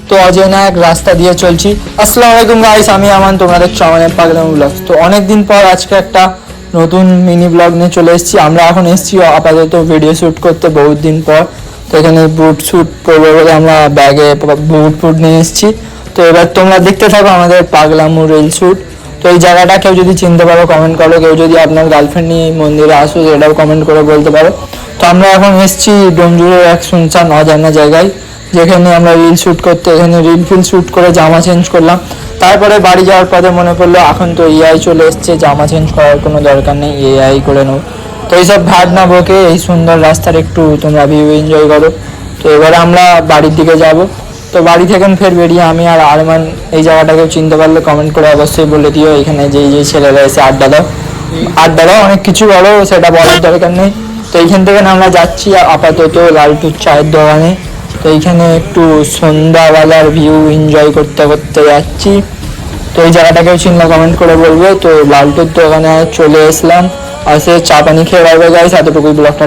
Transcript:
তো অজয়না এক রাস্তা দিয়ে চলছি। আসসালামু আলাইকুম গাইস, আমি আমান, তোমরা দেখছো আমাদের পাগলামো ব্লগ। তো অনেকদিন পর আজকে একটা নতুন মিনি ব্লগ নিয়ে চলে এসেছি। আমরা এখন এসেছি আপাতত ভিডিও শ্যুট করতে বহুত দিন পর। তো এখানে বুট শ্যুট করবো বলে আমরা ব্যাগে বুট ফুট নিয়ে এসেছি। তো এবার তোমরা দেখতে থাকো আমাদের পাগলামো রিল শ্যুট। তো এই জায়গাটা কেউ যদি চিনতে পারো কমেন্ট করো, কেউ যদি আপনার গার্লফ্রেন্ড নিয়ে এই মন্দিরে আসো সেটাও কমেন্ট করে বলতে পারো। তো আমরা এখন এসেছি ডোমজুড়ের এক শুনশান অজানা জায়গায়, যেখানে আমরা রিল শ্যুট করতে এখানে রিল ফিল শ্যুট করে জামা চেঞ্জ করলাম। তারপরে বাড়ি যাওয়ার পথে মনে পড়লো এখন তো এআই চলে এসছে, জামা চেঞ্জ করার কোনো দরকার নেই, এআই করে নেব। তো এইসব ভাট না বকে এই সুন্দর রাস্তার একটু তোমরা ভিউ এনজয় করো। তো এবারে আমরা বাড়ির দিকে যাব। তো বাড়ি থেকে ফের বেরিয়ে আমি আর আরমান এই জায়গাটাকেও চিনতে পারলে কমেন্ট করে অবশ্যই বলে দিও। এখানে যেই ছেলেরা এসে আড্ডা দাও অনেক কিছু বলো, সেটা বলার দরকার নেই। তো এইখান থেকে আমরা যাচ্ছি আপাতত লালটুর চায়ের দোকানে। তো এইখানে একটু সন্ধ্যাবেলার ভিউ এনজয় করতে করতে যাচ্ছি। তো এই জায়গাটাকেও চিনলে কমেন্ট করে বলবে। তো লালটুর দোকানে চলে এসলাম, আর সে চা পানি খেয়ে বেড়াবে গাইস। এতটুকুই ব্লগটা।